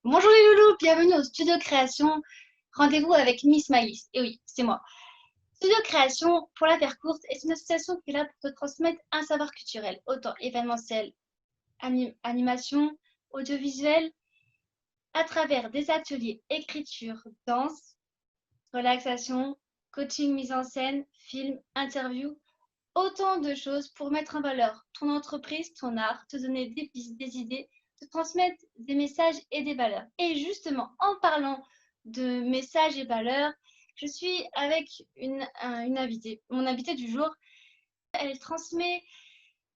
Bonjour les loulous, bienvenue au Studio Création. Rendez-vous avec Miss Malice. Et oui, c'est moi. Studio Création, pour la faire courte, est une association qui est là pour te transmettre un savoir culturel, autant événementiel, animation, audiovisuel, à travers des ateliers écriture, danse, relaxation, coaching, mise en scène, film, interview, autant de choses pour mettre en valeur ton entreprise, ton art, te donner des pistes, des idées, te transmettre des messages et des valeurs. Et justement, en parlant de messages et valeurs, je suis avec une invitée. Mon invitée du jour, elle transmet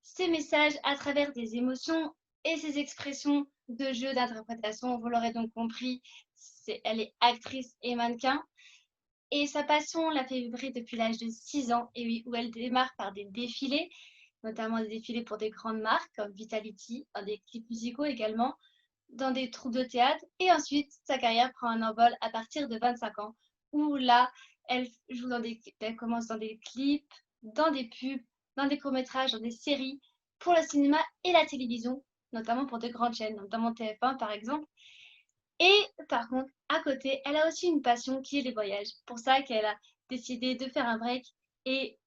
ses messages à travers des émotions et ses expressions de jeu d'interprétation. Vous l'aurez donc compris, elle est actrice et mannequin. Et sa passion l'a fait vibrer depuis l'âge de 6 ans, et oui, où elle démarre par des défilés, notamment des défilés pour des grandes marques comme Vitality, dans des clips musicaux également, dans des troupes de théâtre. Et ensuite, sa carrière prend un envol à partir de 25 ans, où là, elle commence dans des clips, dans des pubs, dans des courts-métrages, dans des séries, pour le cinéma et la télévision, notamment pour de grandes chaînes, notamment TF1 par exemple. Et par contre, à côté, elle a aussi une passion qui est les voyages. Pour ça qu'elle a décidé de faire un break et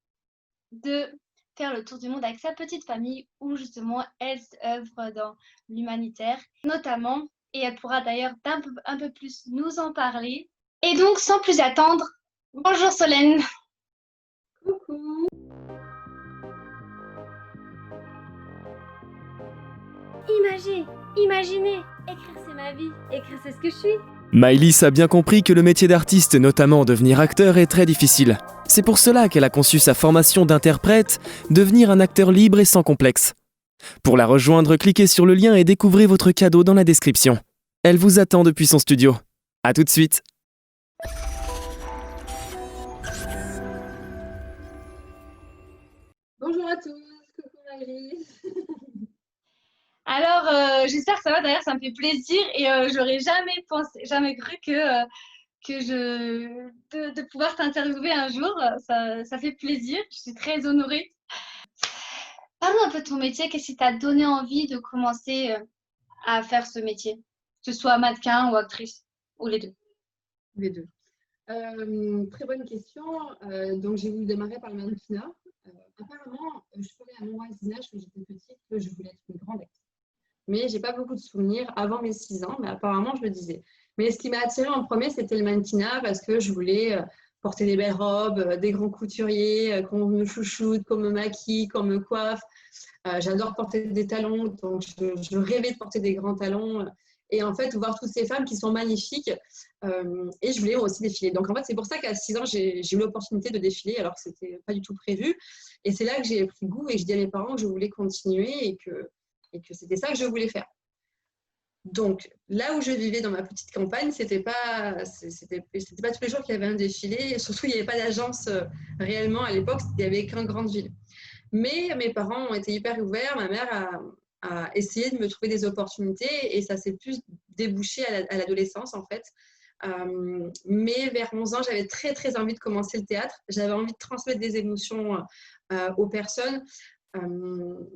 de faire le tour du monde avec sa petite famille où justement elle œuvre dans l'humanitaire notamment. Et elle pourra d'ailleurs un peu plus nous en parler. Et donc, sans plus attendre, bonjour Solène. Coucou. Imaginez, écrire c'est ma vie, écrire c'est ce que je suis. Maëlys a bien compris que le métier d'artiste, notamment devenir acteur, est très difficile. C'est pour cela qu'elle a conçu sa formation d'interprète, devenir un acteur libre et sans complexe. Pour la rejoindre, cliquez sur le lien et découvrez votre cadeau dans la description. Elle vous attend depuis son studio. À tout de suite. Bonjour à tous, coucou Maëlys. Alors, j'espère que ça va. D'ailleurs, ça me fait plaisir et j'aurais jamais pensé, jamais cru de pouvoir t'interviewer un jour. Ça fait plaisir. Je suis très honorée. Parle-nous un peu de ton métier. Qu'est-ce qui t'a donné envie de commencer à faire ce métier, que ce soit mannequin ou actrice, ou les deux? Les deux. Très bonne question. Donc, j'ai voulu démarrer par le mannequinat. Apparemment, je savais à mon voisinage quand j'étais petite que je voulais être une grande actrice. Mais je n'ai pas beaucoup de souvenirs avant mes 6 ans, mais apparemment, je le disais. Mais ce qui m'a attirée en premier, c'était le mannequinat parce que je voulais porter des belles robes, des grands couturiers, qu'on me chouchoute, qu'on me maquille, qu'on me coiffe. J'adore porter des talons, donc je rêvais de porter des grands talons. Et en fait, voir toutes ces femmes qui sont magnifiques. Et je voulais aussi défiler. Donc en fait, c'est pour ça qu'à 6 ans, j'ai eu l'opportunité de défiler alors que ce n'était pas du tout prévu. Et c'est là que j'ai pris goût et je dis à mes parents que je voulais continuer et que c'était ça que je voulais faire. Donc, là où je vivais dans ma petite campagne, c'était pas tous les jours qu'il y avait un défilé. Et surtout, il n'y avait pas d'agence réellement à l'époque. Il n'y avait qu'en grande ville. Mais mes parents ont été hyper ouverts. Ma mère a essayé de me trouver des opportunités et ça s'est plus débouché à l'adolescence en fait. Mais vers 11 ans, j'avais très très envie de commencer le théâtre. J'avais envie de transmettre des émotions aux personnes.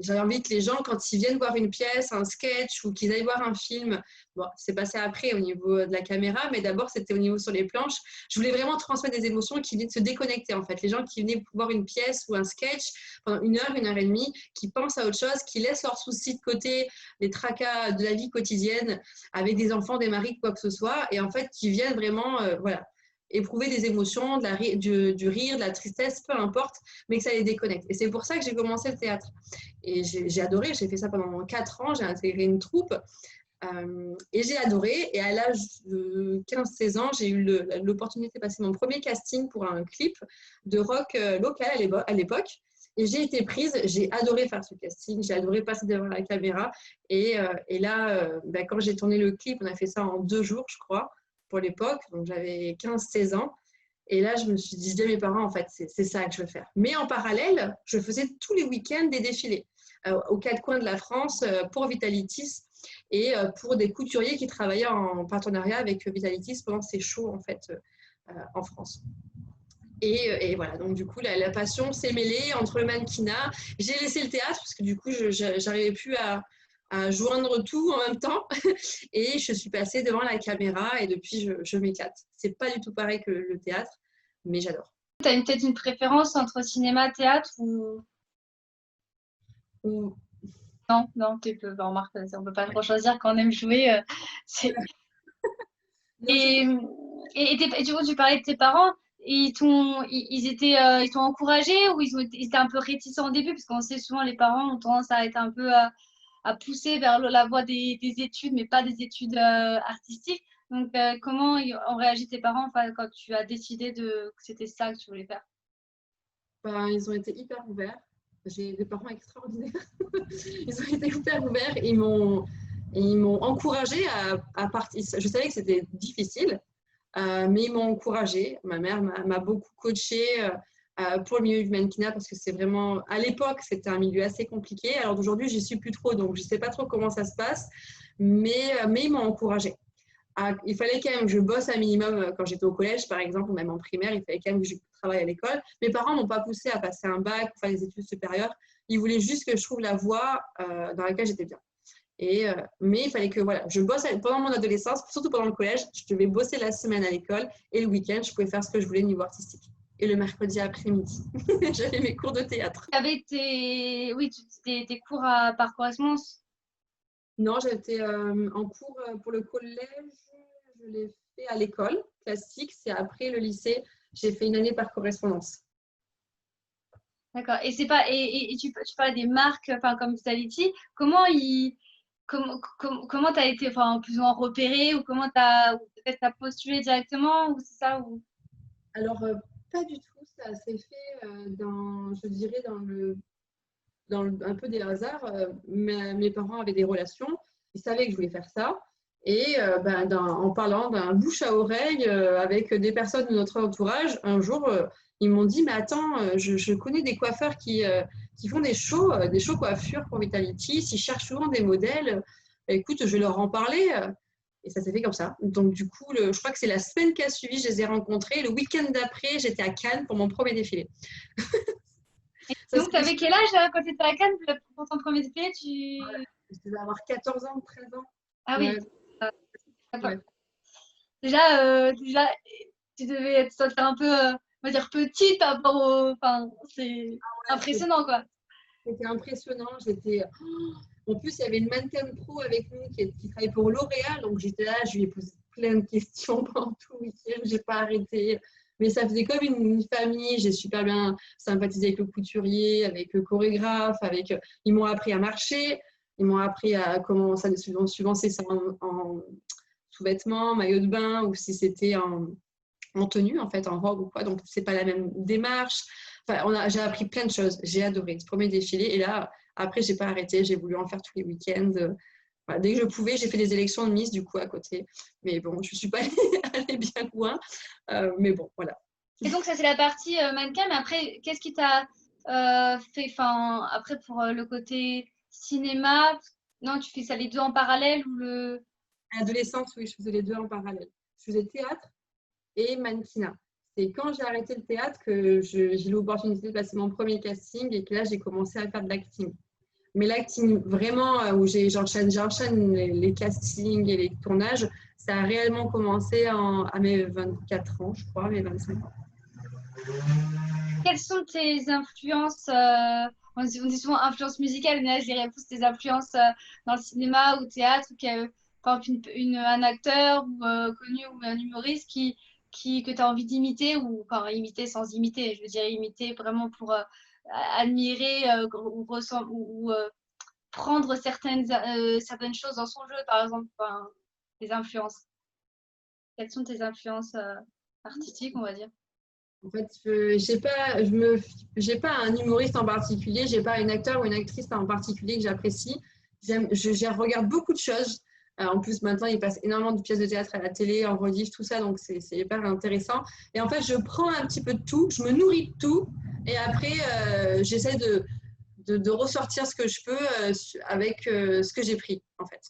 J'avais envie que les gens, quand ils viennent voir une pièce, un sketch ou qu'ils aillent voir un film, bon, c'est passé après au niveau de la caméra, mais d'abord c'était au niveau sur les planches. Je voulais vraiment transmettre des émotions qui venaient de se déconnecter en fait. Les gens qui venaient voir une pièce ou un sketch pendant une heure et demie, qui pensent à autre chose, qui laissent leurs soucis de côté, les tracas de la vie quotidienne avec des enfants, des maris, quoi que ce soit, et en fait qui viennent vraiment, voilà, éprouver des émotions, du rire, de la tristesse, peu importe, mais que ça les déconnecte. Et c'est pour ça que j'ai commencé le théâtre. Et j'ai adoré, j'ai fait ça pendant 4 ans, j'ai intégré une troupe et j'ai adoré. Et à l'âge de 15-16 ans, j'ai eu l'opportunité de passer mon premier casting pour un clip de rock local à l'époque. Et j'ai été prise, j'ai adoré faire ce casting, j'ai adoré passer devant la caméra. Et là, quand j'ai tourné le clip, on a fait ça en 2 jours, je crois, pour l'époque. Donc j'avais 15-16 ans. Et là, je me suis dit, je dis à mes parents, en fait, c'est ça que je veux faire. Mais en parallèle, je faisais tous les week-ends des défilés aux 4 coins de la France pour Vitalitis et pour des couturiers qui travaillaient en partenariat avec Vitalitis pendant ces shows, en fait, en France. Et voilà, donc du coup, la passion s'est mêlée entre le mannequinat. J'ai laissé le théâtre parce que du coup, je n'arrivais plus à à joindre tout en même temps. Et je suis passée devant la caméra et depuis, je m'éclate. C'est pas du tout pareil que le théâtre, mais j'adore. Tu as peut-être une préférence entre cinéma, théâtre ou... Non, non, on remarque, on ne peut pas trop choisir quand on aime jouer. Et, et tu parlais de tes parents, ils t'ont encouragé ou ils étaient un peu réticents au début, parce qu'on sait souvent les parents ont tendance à être un peu à pousser vers la voie des études, mais pas des études artistiques. Donc, comment ont réagi tes parents quand tu as décidé que c'était ça que tu voulais faire? Ben, ils ont été hyper ouverts. J'ai des parents extraordinaires. Ils ont été hyper ouverts. Ils m'ont encouragée à partir. Je savais que c'était difficile, mais ils m'ont encouragée. Ma mère m'a beaucoup coachée pour le milieu du mannequinat parce que c'est vraiment, à l'époque, c'était un milieu assez compliqué. Alors d'aujourd'hui, je n'y suis plus trop, donc je ne sais pas trop comment ça se passe, mais ils m'ont encouragée. Il fallait quand même que je bosse un minimum quand j'étais au collège, par exemple, ou même en primaire, il fallait quand même que je travaille à l'école. Mes parents ne m'ont pas poussée à passer un bac ou faire des études supérieures. Ils voulaient juste que je trouve la voie dans laquelle j'étais bien. Mais il fallait que je bosse pendant mon adolescence, surtout pendant le collège. Je devais bosser la semaine à l'école et le week-end, je pouvais faire ce que je voulais niveau artistique. Et le mercredi après-midi, j'avais mes cours de théâtre. Tu avais tes cours par correspondance? Non, j'étais en cours pour le collège, je l'ai fait à l'école classique. C'est après le lycée, j'ai fait une année par correspondance. D'accord. Et c'est pas et tu parles des marques, comme Vitality. Comment t'as été, plus ou moins repéré, ou peut-être t'as postulé directement, ou c'est ça ou... Alors pas du tout. Ça s'est fait je dirais un peu des hasards. Mes parents avaient des relations. Ils savaient que je voulais faire ça. Et en parlant d'un bouche à oreille avec des personnes de notre entourage, un jour, ils m'ont dit, mais attends, je connais des coiffeurs qui font des shows coiffures pour Vitality. S'ils cherchent souvent des modèles, écoute, je vais leur en parler. Et ça s'est fait comme ça. Donc, du coup, je crois que c'est la semaine qui a suivi, je les ai rencontrés. Le week-end d'après, j'étais à Cannes pour mon premier défilé. Donc, tu avais quel âge quand tu étais à Cannes pour ton premier défilé Voilà. Je devais avoir 14 ans, 13 ans. Ah oui. Ouais. Déjà, tu devais te sentir un peu, on va dire, petite par rapport c'est impressionnant, quoi. C'était impressionnant. En plus, il y avait une mannequin pro avec nous qui travaillait pour L'Oréal. Donc, j'étais là, je lui ai posé plein de questions pendant tout le week-end. Je n'ai pas arrêté. Mais ça faisait comme une famille. J'ai super bien sympathisé avec le couturier, avec le chorégraphe. Ils m'ont appris à marcher. Ils m'ont appris à comment ça, suivant si c'est en sous-vêtements, maillot de bain ou si c'était en tenue, en fait, en robe ou quoi. Donc, ce n'est pas la même démarche. Enfin, j'ai appris plein de choses. J'ai adoré ce premier défilé. Et là, après, je n'ai pas arrêté. J'ai voulu en faire tous les week-ends. Voilà, dès que je pouvais, j'ai fait des élections de Miss, du coup, à côté. Mais bon, je ne suis pas allée bien loin. Mais bon, voilà. Et donc, ça, c'est la partie mannequin. Mais après, qu'est-ce qui t'a fait, après, pour le côté cinéma, non, tu fais ça les deux en parallèle ou le... À l'adolescence, oui, je faisais les deux en parallèle. Je faisais théâtre et mannequinat. C'est quand j'ai arrêté le théâtre que j'ai eu l'opportunité de passer mon premier casting et que là, j'ai commencé à faire de l'acting. Mais l'acting, vraiment, où j'enchaîne les castings et les tournages, ça a réellement commencé à mes 24 ans, je crois, mes 25 ans. Quelles sont tes influences on dit souvent influences musicales, mais là, je dirais plus tes influences dans le cinéma ou théâtre, par exemple un acteur connu ou un humoriste que tu as envie d'imiter, ou imiter sans imiter, je veux dire imiter vraiment pour admirer ou prendre certaines choses dans son jeu, par exemple, tes influences. Quelles sont tes influences artistiques, on va dire? En fait, j'ai pas un humoriste en particulier, j'ai pas un acteur ou une actrice en particulier que j'apprécie. Je regarde beaucoup de choses. En plus, maintenant, il passe énormément de pièces de théâtre à la télé, en rediff, tout ça, donc c'est hyper intéressant. Et en fait, je prends un petit peu de tout, je me nourris de tout, et après, j'essaie de ressortir ce que je peux avec ce que j'ai pris, en fait.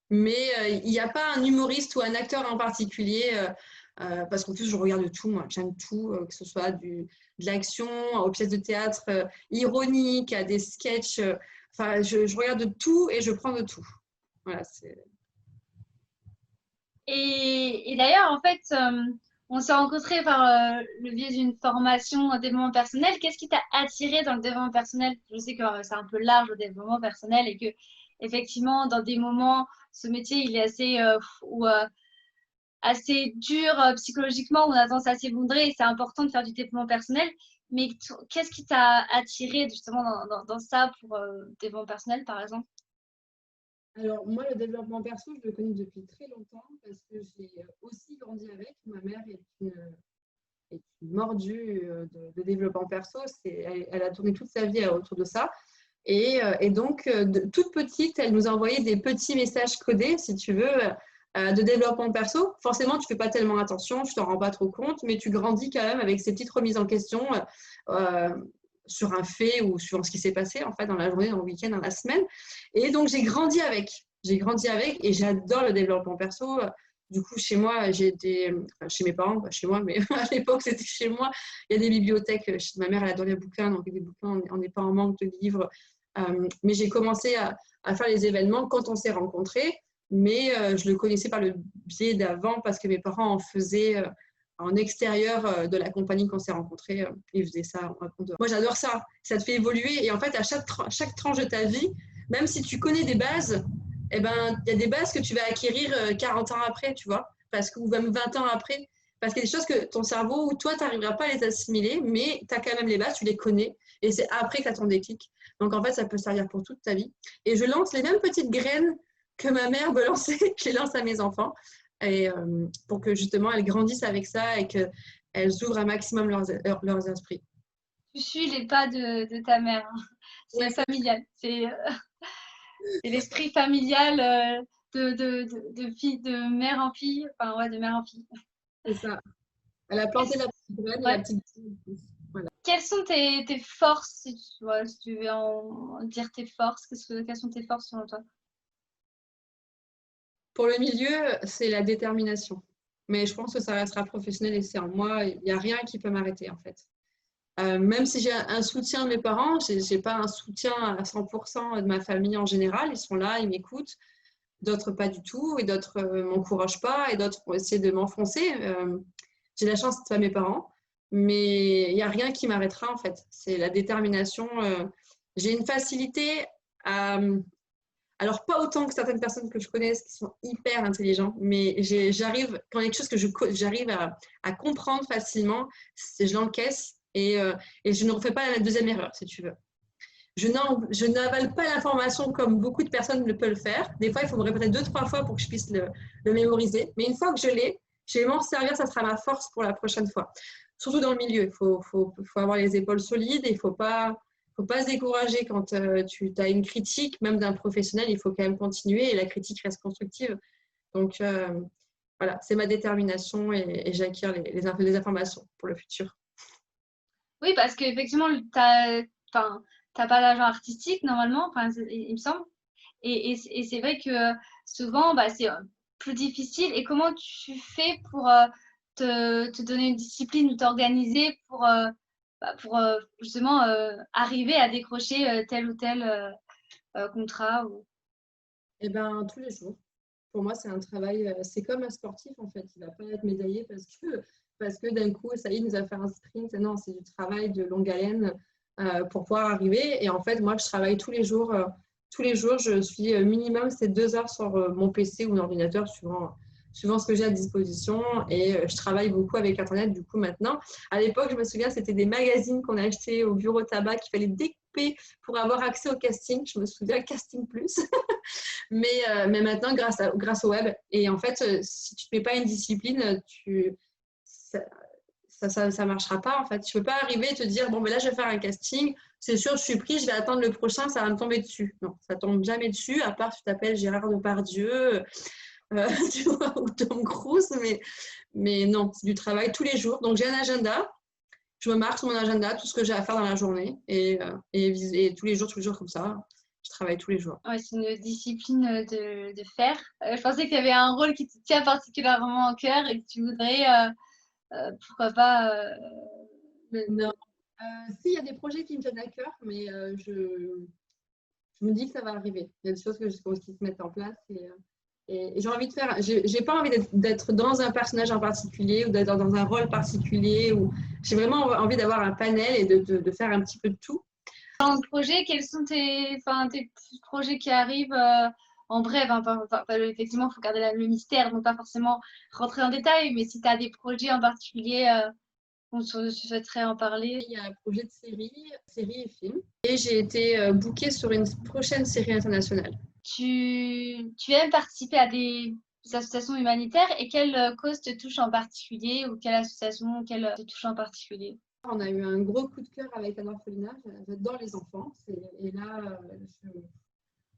Mais il n'y a pas un humoriste ou un acteur en particulier, parce qu'en plus, je regarde tout, moi. J'aime tout, que ce soit de l'action, aux pièces de théâtre ironiques, à des sketchs Enfin, je regarde de tout et je prends de tout. Voilà, c'est… Et d'ailleurs, en fait, on s'est rencontrés par le biais d'une formation en développement personnel. Qu'est-ce qui t'a attiré dans le développement personnel? Je sais que c'est un peu large le développement personnel et que, effectivement, dans des moments, ce métier, il est assez dur psychologiquement, où on a tendance à s'effondrer et c'est important de faire du développement personnel. Mais qu'est-ce qui t'a attiré justement dans ça pour le développement personnel, par exemple? Alors, moi, le développement perso, je le connais depuis très longtemps parce que j'ai aussi grandi avec. Ma mère est une mordue de développement perso. Elle a tourné toute sa vie autour de ça. Et donc, toute petite, elle nous envoyait des petits messages codés, si tu veux, de développement perso. Forcément, tu ne fais pas tellement attention, tu ne t'en rends pas trop compte, mais tu grandis quand même avec ces petites remises en question sur un fait ou sur ce qui s'est passé en fait, dans la journée, dans le week-end, dans la semaine. Et donc, j'ai grandi avec. Et j'adore le développement perso. Du coup, chez moi, chez mes parents, pas chez moi, mais à l'époque, c'était chez moi. Il y a des bibliothèques. Ma mère, elle adore les bouquins, donc des bouquins, on n'est pas en manque de livres. Mais j'ai commencé à faire les événements quand on s'est rencontrés. Mais je le connaissais par le biais d'avant parce que mes parents en faisaient en extérieur de la compagnie qu'on s'est rencontrés. Ils faisaient ça en dehors. Moi, j'adore ça. Ça te fait évoluer. Et en fait, à chaque tranche de ta vie, même si tu connais des bases, eh ben, il y a des bases que tu vas acquérir 40 ans après, tu vois, ou même 20 ans après. Parce qu'il y a des choses que ton cerveau ou toi, tu n'arriveras pas à les assimiler, mais tu as quand même les bases, tu les connais. Et c'est après que tu as ton déclic. Donc, en fait, ça peut servir pour toute ta vie. Et je lance les mêmes petites graines que ma mère me lançait, je les lance à mes enfants. Et pour que justement, elles grandissent avec ça et qu'elles ouvrent un maximum leurs esprits. Tu suis les pas de ta mère. Hein. C'est Ouais. familial. C'est l'esprit familial de mère en fille. Enfin, ouais, de mère en fille. C'est ça. Elle a planté la petite graine et Ouais. la petite graine. Voilà. Quelles sont tes forces, si tu veux en dire tes forces, quelles sont tes forces selon toi? Pour le milieu, c'est la détermination. Mais je pense que ça restera professionnel et c'est en moi. Il n'y a rien qui peut m'arrêter en fait. Même si j'ai un soutien de mes parents, je n'ai pas un soutien à 100% de ma famille en général. Ils sont là, ils m'écoutent. D'autres pas du tout. Et d'autres ne m'encouragent pas. Et d'autres vont essayer de m'enfoncer. J'ai la chance de mes parents. Mais il n'y a rien qui m'arrêtera en fait. C'est la détermination. J'ai une facilité à… Alors, pas autant que certaines personnes que je connaisse qui sont hyper intelligents, mais j'arrive, quand il y a quelque chose que j'arrive à comprendre facilement, je l'encaisse et je ne refais pas la deuxième erreur, si tu veux. Je n'avale pas l'information comme beaucoup de personnes le peuvent le faire. Des fois, il faut me répéter 2-3 fois pour que je puisse le mémoriser. Mais une fois que je vais m'en servir, ça sera ma force pour la prochaine fois. Surtout dans le milieu, il faut avoir les épaules solides et il ne faut pas se décourager quand tu as une critique, même d'un professionnel, il faut quand même continuer et la critique reste constructive. Donc, voilà, c'est ma détermination et j'acquiers les informations pour le futur. Oui, parce qu'effectivement, t'as pas d'agent artistique normalement, il me semble. Et c'est vrai que souvent, c'est plus difficile. Et comment tu fais pour te donner une discipline ou t'organiser pour justement arriver à décrocher tel ou tel contrat Eh bien, tous les jours. Pour moi, c'est un travail, c'est comme un sportif en fait. Il ne va pas être médaillé parce que d'un coup, ça y est, il nous a fait un sprint. Non, c'est du travail de longue haleine pour pouvoir arriver. Et en fait, moi, je travaille tous les jours. Tous les jours, je suis minimum, c'est 2 heures sur mon PC ou mon ordinateur, suivant ce que j'ai à disposition. Et je travaille beaucoup avec Internet, du coup, maintenant. À l'époque, je me souviens, c'était des magazines qu'on a achetés au bureau tabac qu'il fallait découper pour avoir accès au casting. Je me souviens, Casting Plus. Mais maintenant, grâce au web. Et en fait, si tu ne mets pas une discipline, ça marchera pas. En fait, tu ne peux pas arriver et te dire, bon, ben là, je vais faire un casting. C'est sûr, je suis pris, je vais attendre le prochain, ça va me tomber dessus. Non, ça ne tombe jamais dessus, à part si tu t'appelles Gérard Depardieu tu vois, ou Tom Cruise. Mais non, c'est du travail tous les jours. Donc, j'ai un agenda. Je me marque sur mon agenda tout ce que j'ai à faire dans la journée. Et tous les jours comme ça. Je travaille tous les jours. ouais, c'est une discipline de faire. Je pensais qu'il y avait un rôle qui te tient particulièrement au cœur et que tu voudrais, pourquoi pas. Non. Si, il y a des projets qui me tiennent à cœur, mais je je me dis que ça va arriver. Il y a des choses qui se mettent en place et j'ai envie de faire. J'ai pas envie d'être dans un personnage en particulier ou d'être dans un rôle particulier. J'ai vraiment envie d'avoir un panel et de faire un petit peu de tout. Projet, quels sont tes projets qui arrivent en bref, hein, effectivement, il faut garder le mystère, donc pas forcément rentrer en détail, mais si tu as des projets en particulier dont tu souhaiterais en parler. Il y a un projet de série et film, et j'ai été bookée sur une prochaine série internationale. Tu aimes participer à des associations humanitaires et quelle cause te touche en particulier ou quelle association te touche en particulier? On a eu un gros coup de cœur avec un orphelinat. J'adore les enfants. Et là,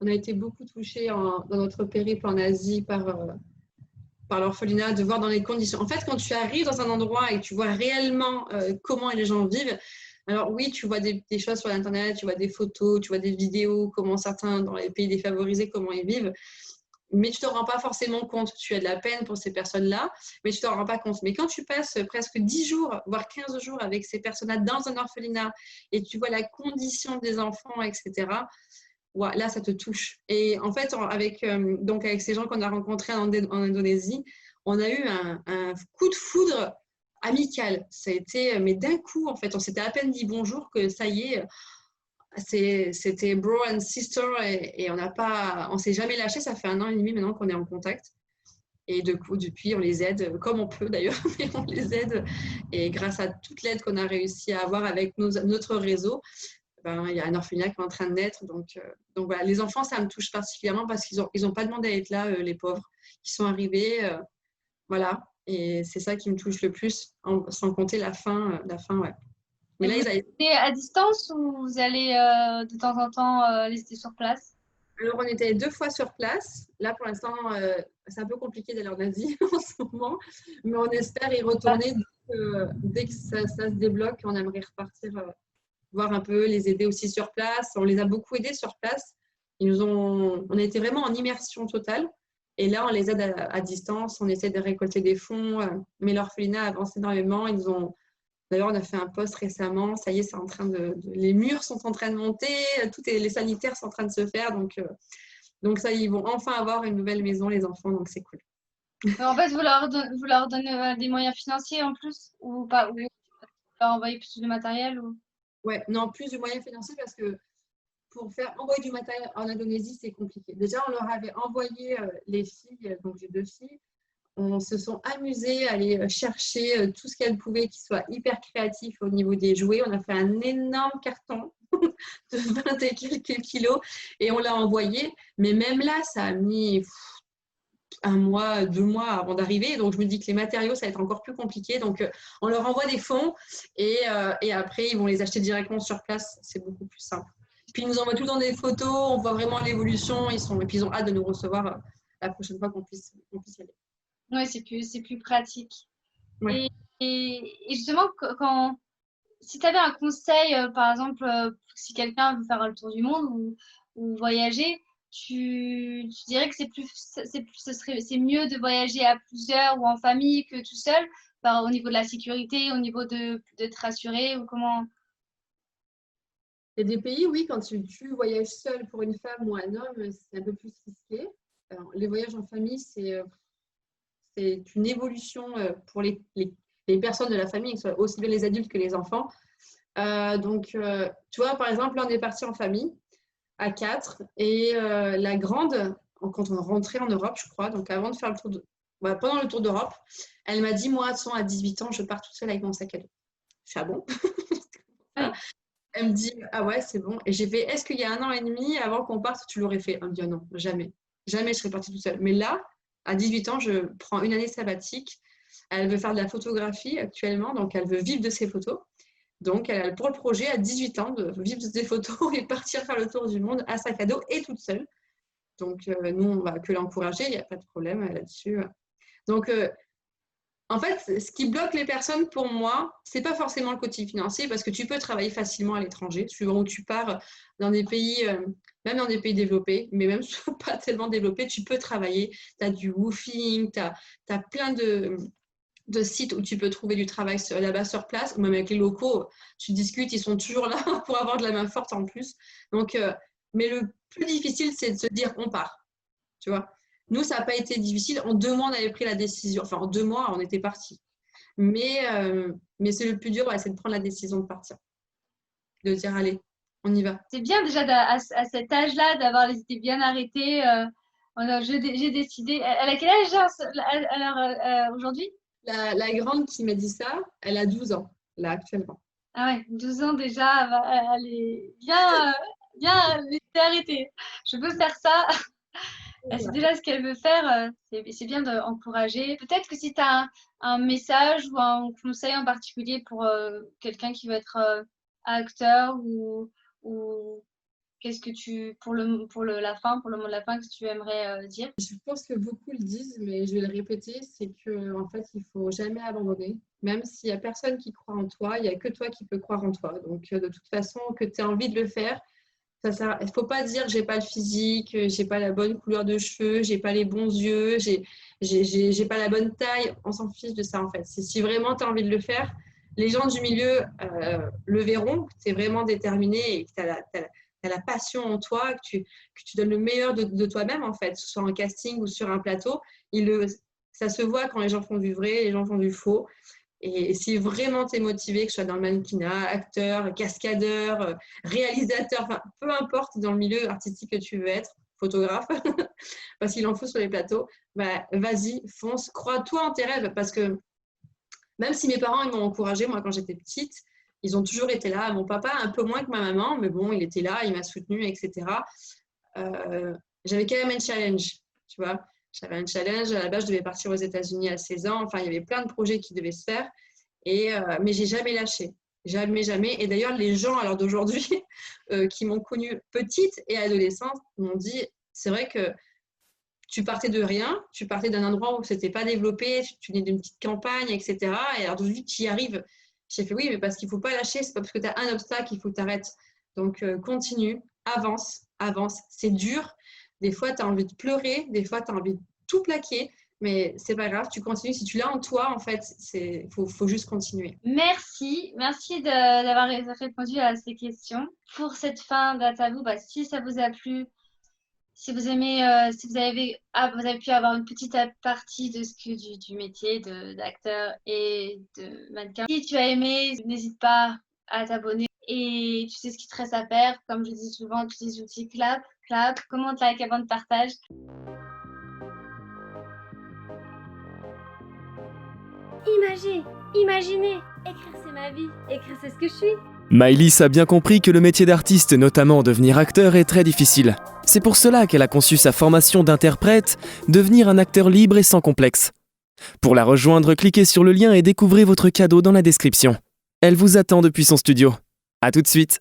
on a été beaucoup touchés dans notre périple en Asie par l'orphelinat, de voir dans les conditions. En fait, quand tu arrives dans un endroit et que tu vois réellement comment les gens vivent, alors oui, tu vois des choses sur Internet, tu vois des photos, tu vois des vidéos, comment certains dans les pays défavorisés, comment ils vivent. Mais tu ne te rends pas forcément compte. Tu as de la peine pour ces personnes-là, mais tu ne t'en rends pas compte. Mais quand tu passes presque 10 jours, voire 15 jours avec ces personnes-là dans un orphelinat et tu vois la condition des enfants, etc., ouais, là, ça te touche. Et en fait, avec ces gens qu'on a rencontrés en Indonésie, on a eu un coup de foudre amical. Ça a été, mais d'un coup, en fait, on s'était à peine dit bonjour que ça y est, c'était bro and sister et on s'est jamais lâché. Ça fait 1 an et demi maintenant qu'on est en contact. Et depuis, on les aide comme on peut d'ailleurs, mais on les aide. Et grâce à toute l'aide qu'on a réussi à avoir avec notre réseau, il y a un orphelinat qui est en train de naître. Donc voilà, les enfants, ça me touche particulièrement parce qu'ils ont pas demandé à être là, les pauvres. Ils sont arrivés, voilà. Et c'est ça qui me touche le plus, sans compter la fin, ouais. Mais là, vous étiez à distance ou vous allez de temps en temps rester sur place? Alors, on était 2 fois sur place. Là, pour l'instant, c'est un peu compliqué d'aller en Asie en ce moment, mais on espère y retourner dès que ça se débloque. On aimerait repartir voir un peu, les aider aussi sur place. On les a beaucoup aidés sur place. On a été vraiment en immersion totale. Et là, on les aide à distance. On essaie de récolter des fonds. Mais l'orphelinat avance énormément. D'ailleurs, on a fait un post récemment. Ça y est, c'est en train les murs sont en train de monter. Les sanitaires sont en train de se faire. Donc ça, ils vont enfin avoir une nouvelle maison, les enfants. Donc, c'est cool. En fait, vous leur donnez des moyens financiers en plus ou pas? Ou vous leur envoyez plus de matériel ou... Ouais, non, plus de moyens financiers parce que pour faire envoyer du matériel en Indonésie, c'est compliqué. Déjà, on leur avait envoyé les filles, donc j'ai 2 filles, on se sont amusés à aller chercher tout ce qu'elles pouvaient qui soit hyper créatif au niveau des jouets. On a fait un énorme carton de 20 et quelques kilos et on l'a envoyé. Mais même là, ça a mis 1 mois, 2 mois avant d'arriver. Donc, je me dis que les matériaux, ça va être encore plus compliqué. Donc, on leur envoie des fonds et après, ils vont les acheter directement sur place. C'est beaucoup plus simple. Puis, ils nous envoient tout le temps des photos. On voit vraiment l'évolution. Et puis, ils ont hâte de nous recevoir la prochaine fois qu'on puisse y aller. Oui, c'est plus pratique. Ouais. Et justement, si tu avais un conseil, par exemple, si quelqu'un veut faire le tour du monde ou voyager, tu dirais que c'est mieux de voyager à plusieurs ou en famille que tout seul, au niveau de la sécurité, au niveau de te rassurer ou comment? Il y a des pays, oui, quand tu voyages seul pour une femme ou un homme, c'est un peu plus risqué. Alors, les voyages en famille, c'est une évolution pour les personnes de la famille, que ce soit aussi bien les adultes que les enfants. Tu vois, par exemple, là, on est parti en famille à 4 et la grande, quand on rentrait en Europe, je crois, donc avant de faire le tour pendant le tour d'Europe, elle m'a dit, moi, à 18 ans, je pars toute seule avec mon sac à dos. Je suis ah bon? Elle me dit, ah ouais, c'est bon. Et j'ai fait, est-ce qu'il y a 1 an et demi avant qu'on parte, tu l'aurais fait? Elle me dit, ah non, jamais. Jamais je serais partie toute seule. Mais là, à 18 ans, je prends une année sabbatique. Elle veut faire de la photographie actuellement, donc elle veut vivre de ses photos. Donc, elle a pour le projet, à 18 ans, de vivre de ses photos et partir faire le tour du monde à sac à dos et toute seule. Donc, nous, on va que l'encourager, il n'y a pas de problème là-dessus. Donc, en fait, ce qui bloque les personnes pour moi, ce n'est pas forcément le côté financier parce que tu peux travailler facilement à l'étranger, suivant où tu pars dans des pays, même dans des pays développés, mais même pas tellement développés, tu peux travailler. Tu as du woofing, tu as plein de sites où tu peux trouver du travail là-bas sur place, ou même avec les locaux, tu discutes, ils sont toujours là pour avoir de la main forte en plus. Donc, Mais le plus difficile, c'est de se dire on part. Tu vois. Nous, ça n'a pas été difficile. En 2 mois, on avait pris la décision. Enfin, en 2 mois, on était partis. Mais c'est le plus dur, ouais, c'est de prendre la décision de partir. De dire allez, on y va. C'est bien déjà à cet âge-là d'avoir les idées bien arrêtées. J'ai décidé. Elle a quel âge alors, aujourd'hui? La grande qui m'a dit ça, elle a 12 ans, là, actuellement. Ah ouais, 12 ans déjà, elle est bien les idées arrêtées. Je veux faire ça. Elle sait déjà ce qu'elle veut faire. C'est bien d'encourager. Peut-être que si tu as un message ou un conseil en particulier pour quelqu'un qui veut être acteur ou qu'est-ce que pour le mot de la fin, que tu aimerais dire? Je pense que beaucoup le disent, mais je vais le répéter, c'est que en fait, il faut jamais abandonner. Même s'il y a personne qui croit en toi, il y a que toi qui peux croire en toi. Donc, de toute façon, que tu aies envie de le faire, il ne faut pas dire j'ai pas le physique, j'ai pas la bonne couleur de cheveux, j'ai pas les bons yeux, j'ai pas la bonne taille. On s'en fiche de ça en fait. Si vraiment tu as envie de le faire, les gens du milieu le verront, que tu es vraiment déterminé et que tu as la passion en toi, que tu donnes le meilleur de toi-même en fait, que ce soit en casting ou sur un plateau. Ça se voit quand les gens font du vrai, les gens font du faux. Et si vraiment tu es motivé, que ce soit dans le mannequinat, acteur, cascadeur, réalisateur, enfin, peu importe dans le milieu artistique que tu veux être, photographe, parce qu'il en faut sur les plateaux, bah, vas-y, fonce, crois-toi en tes rêves. Parce que même si mes parents ils m'ont encouragée, moi quand j'étais petite, ils ont toujours été là. Mon papa, un peu moins que ma maman, mais bon, il était là, il m'a soutenue, etc. J'avais quand même un challenge, tu vois. J'avais un challenge. À la base, je devais partir aux États-Unis à 16 ans. Enfin, il y avait plein de projets qui devaient se faire. Mais j'ai jamais lâché. Jamais, jamais. Et d'ailleurs, les gens, à l'heure d'aujourd'hui, qui m'ont connue petite et adolescente, m'ont dit, c'est vrai que tu partais de rien, tu partais d'un endroit où ce n'était pas développé, tu venais d'une petite campagne, etc. Et alors d'aujourd'hui, tu y arrives. J'ai fait oui, mais parce qu'il ne faut pas lâcher. C'est pas parce que tu as un obstacle qu'il faut que tu arrêtes. Donc, continue, avance, avance. C'est dur. Des fois, tu as envie de pleurer. Des fois, tu as envie de tout plaquer. Mais c'est pas grave, tu continues. Si tu l'as en toi, en fait, faut juste continuer. Merci d'avoir répondu à ces questions. Pour cette fin d'Interview, si ça vous a plu, si vous aimez, si vous avez pu avoir une petite partie de du métier d'acteur et de mannequin. Si tu as aimé, n'hésite pas à t'abonner. Et tu sais ce qu'il te reste à faire. Comme je dis souvent, tous les outils clap, commente, like, abonne, partage. Imaginez. Écrire, c'est ma vie. Écrire, c'est ce que je suis. Maëlys a bien compris que le métier d'artiste, notamment devenir acteur, est très difficile. C'est pour cela qu'elle a conçu sa formation d'interprète, devenir un acteur libre et sans complexe. Pour la rejoindre, cliquez sur le lien et découvrez votre cadeau dans la description. Elle vous attend depuis son studio. À tout de suite.